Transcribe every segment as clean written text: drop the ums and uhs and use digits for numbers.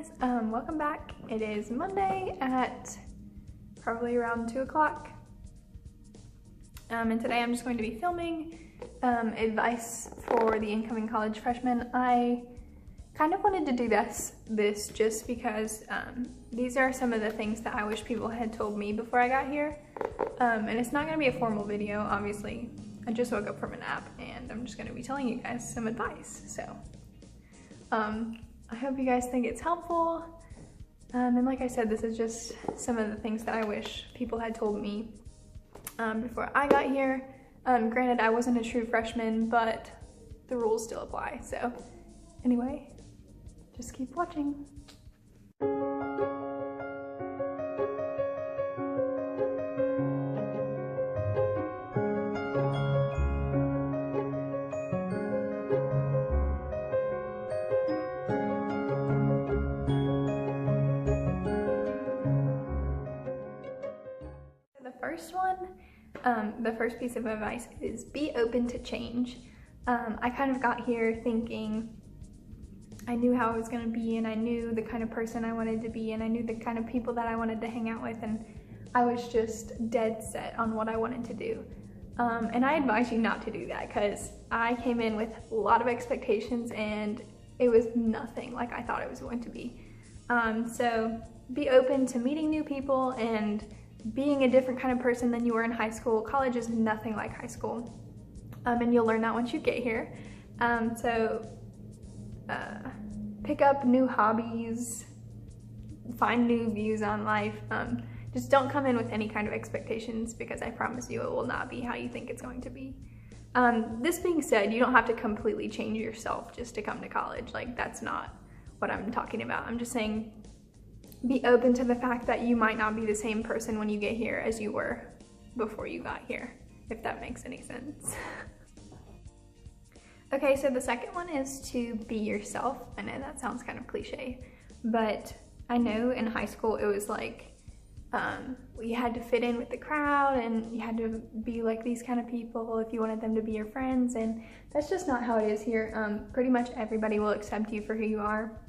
guys, welcome back. It is Monday at probably around 2 o'clock. And today I'm just going to be filming advice for the incoming college freshmen. I kind of wanted to do this just because these are some of the things that I wish people had told me before I got here. And it's not going to be a formal video, obviously. I just woke up from a nap and I'm just going to be telling you guys some advice. So I hope you guys think it's helpful. And like I said, this is just some of the things that I wish people had told me before I got here. Granted, I wasn't a true freshman, but the rules still apply. So anyway, just keep watching. The first piece of advice is be open to change. I kind of got here thinking I knew how I was going to be, and I knew the kind of person I wanted to be, and I knew the kind of people that I wanted to hang out with, and I was just dead set on what I wanted to do. And I advise you not to do that, because I came in with a lot of expectations and it was nothing like I thought it was going to be. So be open to meeting new people and being a different kind of person than you were in high school. College is nothing like high school, and you'll learn that once you get here. Pick up new hobbies, find new views on life. Just don't come in with any kind of expectations, because I promise you it will not be how you think it's going to be. This being said, you don't have to completely change yourself just to come to college. Like, that's not what I'm talking about. I'm just saying be open to the fact that you might not be the same person when you get here as you were before you got here, if that makes any sense. Okay, so the second one is to be yourself. I know that sounds kind of cliche, but I know in high school it was like you had to fit in with the crowd and you had to be like these kind of people if you wanted them to be your friends, and that's just not how it is here. Pretty much everybody will accept you for who you are,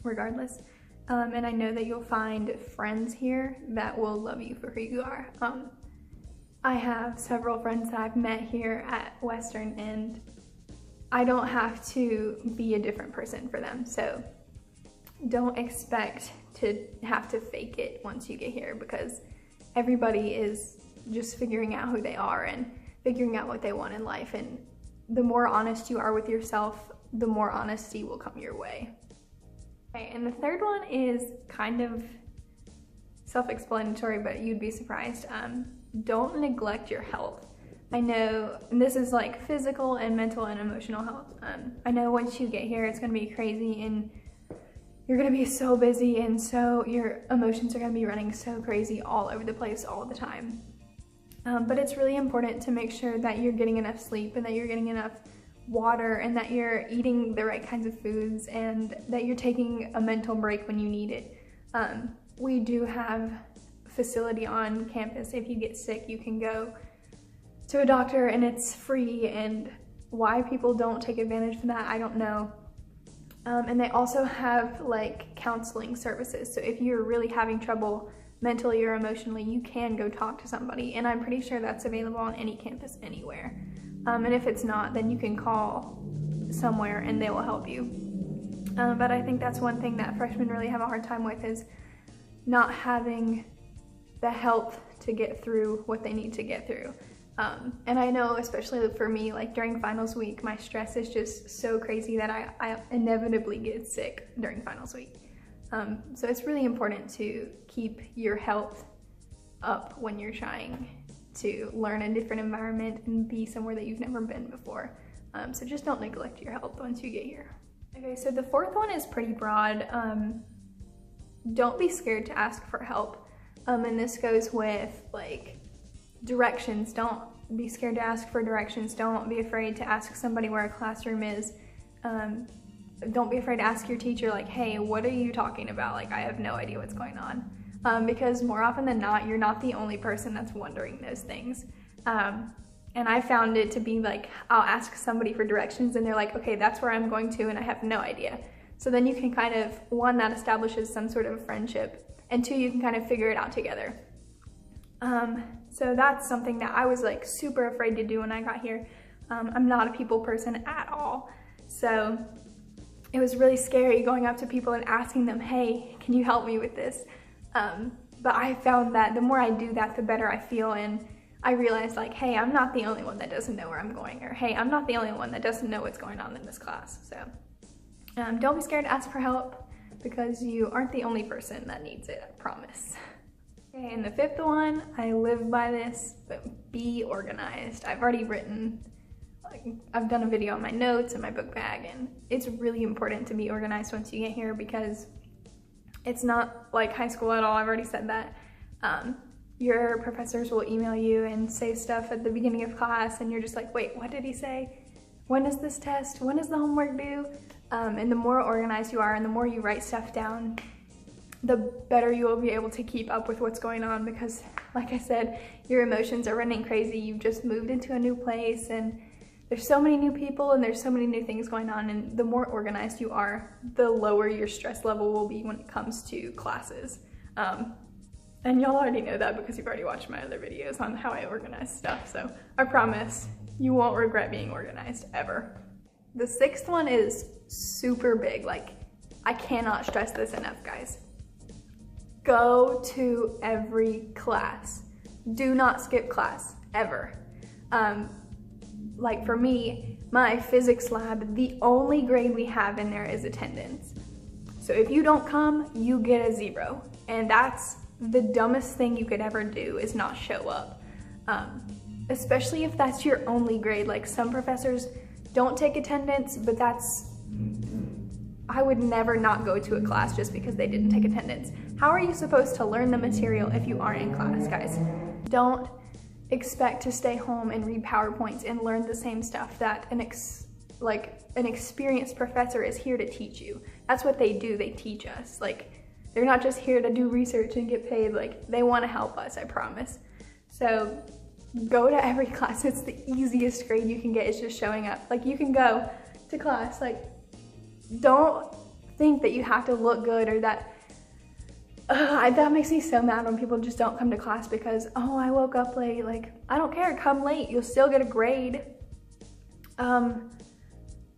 regardless. And I know that you'll find friends here that will love you for who you are. I have several friends that I've met here at Western, and I don't have to be a different person for them. So don't expect to have to fake it once you get here, because everybody is just figuring out who they are and figuring out what they want in life. And the more honest you are with yourself, the more honesty will come your way. Okay, and the third one is kind of self-explanatory, but you'd be surprised. Don't neglect your health. I know this is like physical and mental and emotional health. I know once you get here, it's gonna be crazy and you're gonna be so busy, and so your emotions are gonna be running so crazy all over the place all the time. But it's really important to make sure that you're getting enough sleep and that you're getting enough water and that you're eating the right kinds of foods and that you're taking a mental break when you need it. We do have facility on campus. If you get sick, you can go to a doctor and it's free, and why people don't take advantage of that, I don't know. And they also have like counseling services. So if you're really having trouble mentally or emotionally, you can go talk to somebody, and I'm pretty sure that's available on any campus anywhere. And if it's not, then you can call somewhere and they will help you. But I think that's one thing that freshmen really have a hard time with, is not having the help to get through what they need to get through. And I know, especially for me, like during finals week, my stress is just so crazy that I inevitably get sick during finals week. So it's really important to keep your health up when you're trying to learn a different environment and be somewhere that you've never been before. So just don't neglect your health once you get here. Okay, so the fourth one is pretty broad. Don't be scared to ask for help. And this goes with like directions. Don't be scared to ask for directions. Don't be afraid to ask somebody where a classroom is. Don't be afraid to ask your teacher, like, hey, what are you talking about? Like, I have no idea what's going on. Because more often than not, you're not the only person that's wondering those things. And I found it to be like, I'll ask somebody for directions and they're like, okay, that's where I'm going to, and I have no idea. So then you can kind of, one, that establishes some sort of friendship, and two, you can kind of figure it out together. So that's something that I was like super afraid to do when I got here. I'm not a people person at all. So it was really scary going up to people and asking them, hey, can you help me with this? But I found that the more I do that, the better I feel, and I realized like, hey, I'm not the only one that doesn't know where I'm going, or hey, I'm not the only one that doesn't know what's going on in this class. So don't be scared to ask for help, because you aren't the only person that needs it, I promise. Okay, and the fifth one, I live by this, but be organized. I've already written, like, I've done a video on my notes and my book bag, and it's really important to be organized once you get here, because it's not like high school at all. I've already said that. Your professors will email you and say stuff at the beginning of class, and you're just like, wait, what did he say? When is this test? When is the homework due? And the more organized you are and the more you write stuff down, the better you will be able to keep up with what's going on, because like I said, your emotions are running crazy. You've just moved into a new place, and there's so many new people and there's so many new things going on, and the more organized you are, the lower your stress level will be when it comes to classes. And y'all already know that because you've already watched my other videos on how I organize stuff, so I promise you won't regret being organized ever. The sixth one is super big. Like, I cannot stress this enough, guys. Go to every class. Do not skip class, ever. Like for me, my physics lab, the only grade we have in there is attendance. So if you don't come, you get a 0. And that's the dumbest thing you could ever do, is not show up. Especially if that's your only grade. Like, some professors don't take attendance, but I would never not go to a class just because they didn't take attendance. How are you supposed to learn the material if you aren't in class, guys? Don't expect to stay home and read PowerPoints and learn the same stuff that an experienced professor is here to teach you. That's what they do, they teach us. Like, they're not just here to do research and get paid. Like, they want to help us, I promise. So go to every class. It's the easiest grade you can get, is just showing up. Like, you can go to class, like, don't think that you have to look good, or that, that makes me so mad when people just don't come to class because, oh, I woke up late. Like, I don't care, come late, you'll still get a grade.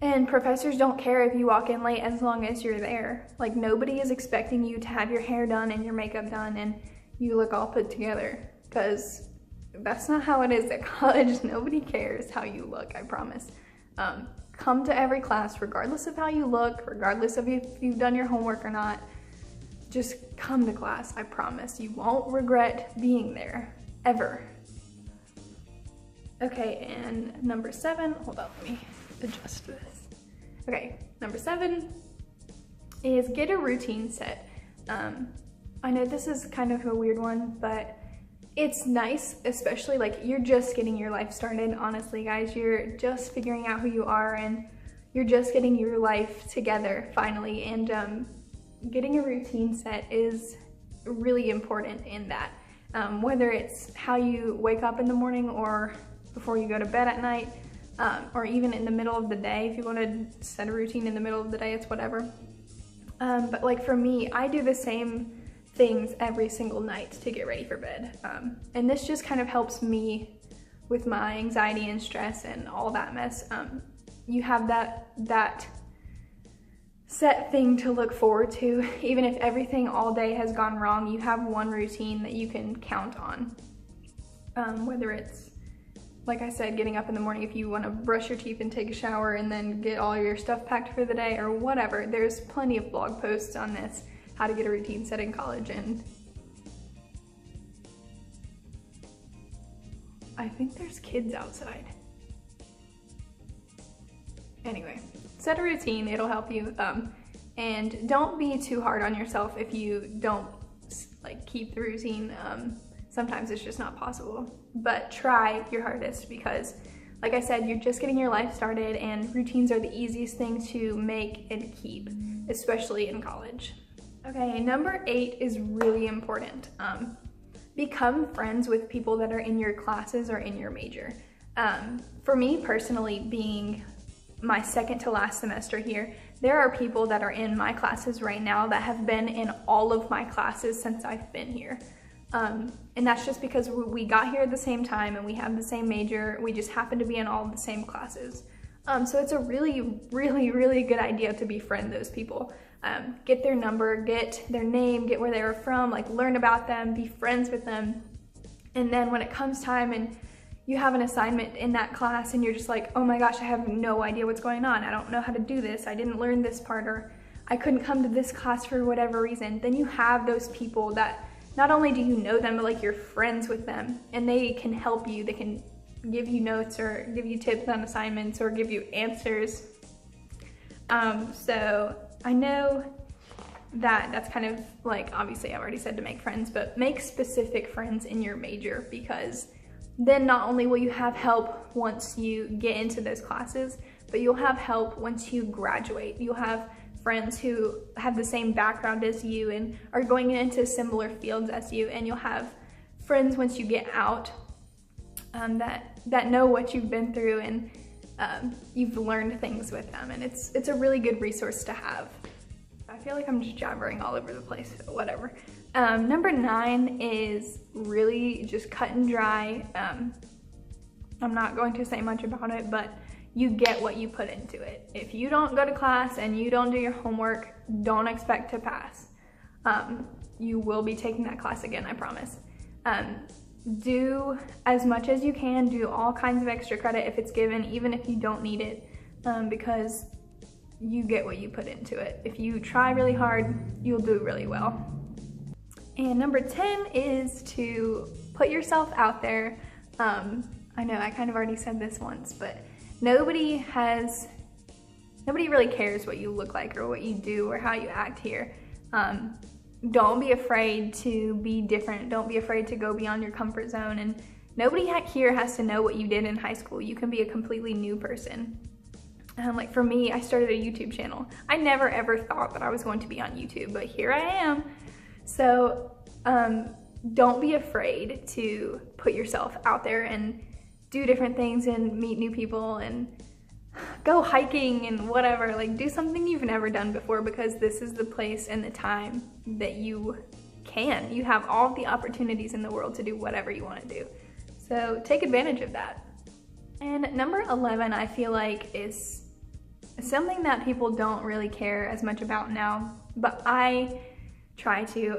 And professors don't care if you walk in late as long as you're there. Like, nobody is expecting you to have your hair done and your makeup done and you look all put together, because that's not how it is at college. Nobody cares how you look, I promise. Come to every class, regardless of how you look, regardless of if you've done your homework or not. Just come to class, I promise. You won't regret being there, ever. Okay, and number 7, hold on, let me adjust this. Okay, number 7 is get a routine set. I know this is kind of a weird one, but it's nice, especially like you're just getting your life started, honestly, guys. You're just figuring out who you are and you're just getting your life together finally, and getting a routine set is really important in that. Whether it's how you wake up in the morning or before you go to bed at night, or even in the middle of the day. If you want to set a routine in the middle of the day, it's whatever. But like for me, I do the same things every single night to get ready for bed. And this just kind of helps me with my anxiety and stress and all that mess. You have that set thing to look forward to. Even if everything all day has gone wrong, you have one routine that you can count on. Whether it's, like I said, getting up in the morning, if you want to brush your teeth and take a shower and then get all your stuff packed for the day, or whatever. There's plenty of blog posts on this, how to get a routine set in college, and I think there's kids outside. Anyway, set a routine, it'll help you, and don't be too hard on yourself if you don't like keep the routine. Sometimes it's just not possible, but try your hardest, because like I said, you're just getting your life started and routines are the easiest thing to make and keep, especially in college. Okay, number 8 is really important. Become friends with people that are in your classes or in your major. For me personally, being my second to last semester here, there are people that are in my classes right now that have been in all of my classes since I've been here. And that's just because we got here at the same time and we have the same major. We just happen to be in all of the same classes. So it's a really, really, really good idea to befriend those people. Get their number, get their name, get where they were from, like learn about them, be friends with them. And then when it comes time and you have an assignment in that class and you're just like, oh my gosh, I have no idea what's going on. I don't know how to do this. I didn't learn this part, or I couldn't come to this class for whatever reason. Then you have those people that not only do you know them, but like you're friends with them and they can help you. They can give you notes or give you tips on assignments or give you answers. So I know that that's kind of like, obviously I've already said to make friends, but make specific friends in your major, because then not only will you have help once you get into those classes, but you'll have help once you graduate. You'll have friends who have the same background as you and are going into similar fields as you, and you'll have friends once you get out that know what you've been through, and you've learned things with them, and it's a really good resource to have. I feel like I'm just jabbering all over the place, but whatever. Number 9 is really just cut and dry. I'm not going to say much about it, but you get what you put into it. If you don't go to class and you don't do your homework, don't expect to pass. You will be taking that class again, I promise. Do as much as you can, do all kinds of extra credit if it's given, even if you don't need it, because you get what you put into it. If you try really hard, you'll do really well. And number 10 is to put yourself out there. I know I kind of already said this once, but nobody really cares what you look like or what you do or how you act here. Don't be afraid to be different. Don't be afraid to go beyond your comfort zone. And nobody here has to know what you did in high school. You can be a completely new person. Like for me, I started a YouTube channel. I never ever thought that I was going to be on YouTube, but here I am. So don't be afraid to put yourself out there and do different things and meet new people and go hiking and whatever. Like, do something you've never done before, because this is the place and the time that you can. You have all the opportunities in the world to do whatever you want to do. So take advantage of that. And number 11, I feel like, is something that people don't really care as much about now, but I try to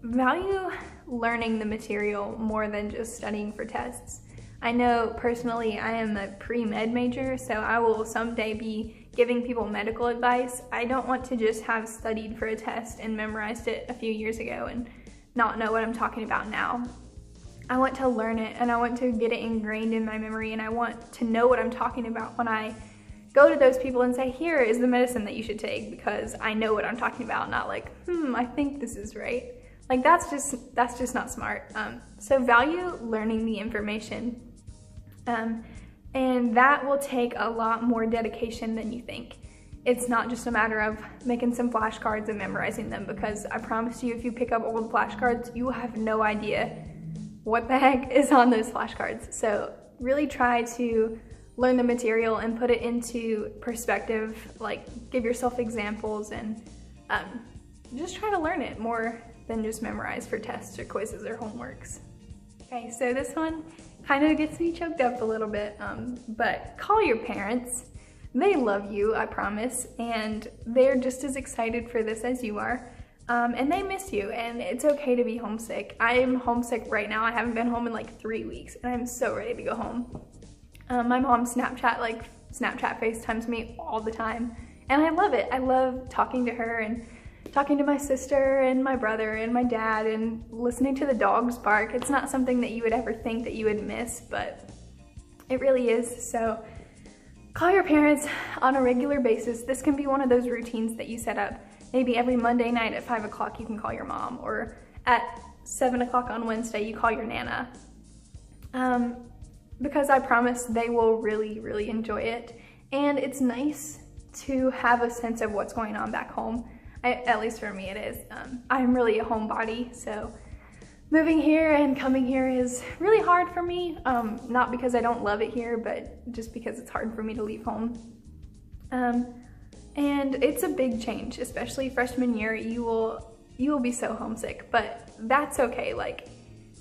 value learning the material more than just studying for tests. I know personally I am a pre-med major, so I will someday be giving people medical advice. I don't want to just have studied for a test and memorized it a few years ago and not know what I'm talking about now. I want to learn it and I want to get it ingrained in my memory, and I want to know what I'm talking about when I go to those people and say, here is the medicine that you should take, because I know what I'm talking about, not like, I think this is right. Like, that's just not smart. So value learning the information. And that will take a lot more dedication than you think. It's not just a matter of making some flashcards and memorizing them, because I promise you, if you pick up old flashcards, you have no idea what the heck is on those flashcards. So really try to learn the material and put it into perspective, like give yourself examples, and just try to learn it more than just memorize for tests or quizzes or homeworks. Okay, so this one kind of gets me choked up a little bit, but call your parents. They love you, I promise, and they're just as excited for this as you are, and they miss you, and it's okay to be homesick. I am homesick right now. I haven't been home in like 3 weeks, and I'm so ready to go home. My mom Snapchat FaceTimes me all the time, and I love it. I love talking to her and talking to my sister and my brother and my dad and listening to the dogs bark. It's not something that you would ever think that you would miss, but it really is. So call your parents on a regular basis. This can be one of those routines that you set up. Maybe every Monday night at 5 o'clock you can call your mom, or at 7 o'clock on Wednesday you call your Nana. Because I promise they will really, really enjoy it. And it's nice to have a sense of what's going on back home. At least for me it is. I'm really a homebody, so moving here and coming here is really hard for me. Not because I don't love it here, but just because it's hard for me to leave home. And it's a big change, especially freshman year. You will be so homesick, but that's okay. Like,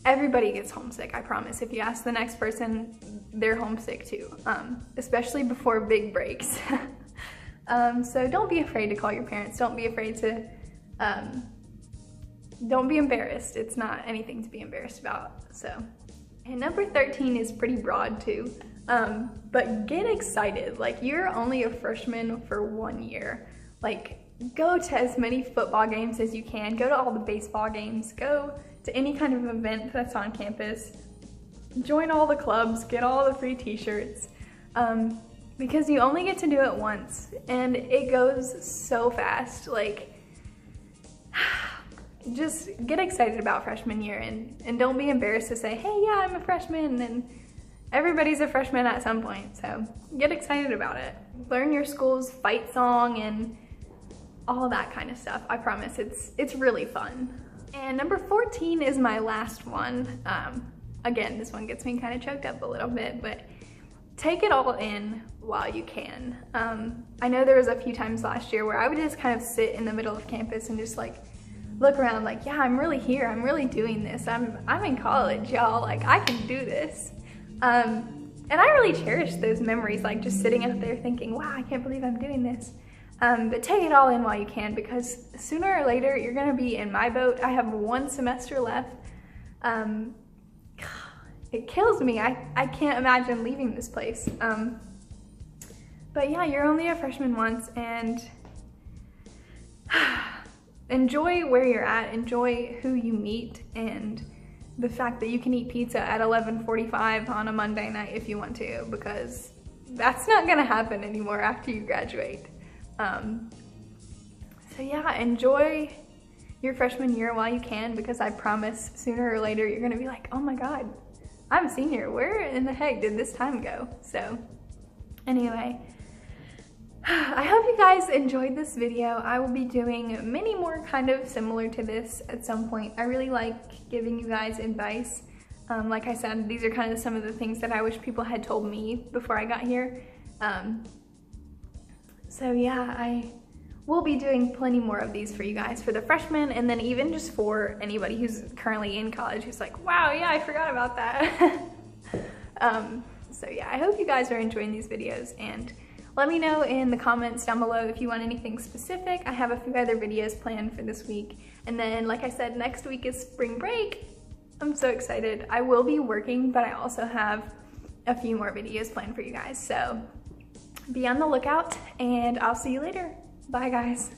everybody gets homesick, I promise. If you ask the next person, they're homesick too, especially before big breaks. So don't be afraid to call your parents. Don't be afraid to, don't be embarrassed. It's not anything to be embarrassed about, so. And number 13 is pretty broad too, but get excited. Like, you're only a freshman for 1 year. Like, go to as many football games as you can. Go to all the baseball games. Go to any kind of event that's on campus. Join all the clubs. Get all the free t-shirts. Because you only get to do it once, and it goes so fast. Like, just get excited about freshman year, and don't be embarrassed to say, hey, yeah, I'm a freshman, and everybody's a freshman at some point, so get excited about it. Learn your school's fight song and all that kind of stuff. I promise, it's really fun. And number 14 is my last one. Again, this one gets me kind of choked up a little bit, but take it all in while you can. I know there was a few times last year where I would just kind of sit in the middle of campus and just like look around like, yeah, I'm really here. I'm really doing this. I'm in college, y'all. Like, I can do this. And I really cherish those memories, like just sitting out there thinking, wow, I can't believe I'm doing this. But take it all in while you can, because sooner or later you're gonna be in my boat. I have 1 semester left. It kills me. I can't imagine leaving this place. But yeah, you're only a freshman once, and enjoy where you're at, enjoy who you meet, and the fact that you can eat pizza at 11:45 on a Monday night if you want to, because that's not gonna happen anymore after you graduate. So yeah, enjoy your freshman year while you can, because I promise sooner or later you're gonna be like, oh my God, I'm a senior. Where in the heck did this time go? So anyway, I hope you guys enjoyed this video. I will be doing many more kind of similar to this at some point. I really like giving you guys advice. Like I said, these are kind of some of the things that I wish people had told me before I got here. So yeah, I will be doing plenty more of these for you guys, for the freshmen, and then even just for anybody who's currently in college who's like, wow, yeah, I forgot about that. So yeah, I hope you guys are enjoying these videos, and let me know in the comments down below if you want anything specific. I have a few other videos planned for this week. And then, like I said, next week is spring break. I'm so excited. I will be working, but I also have a few more videos planned for you guys. So be on the lookout, and I'll see you later. Bye, guys.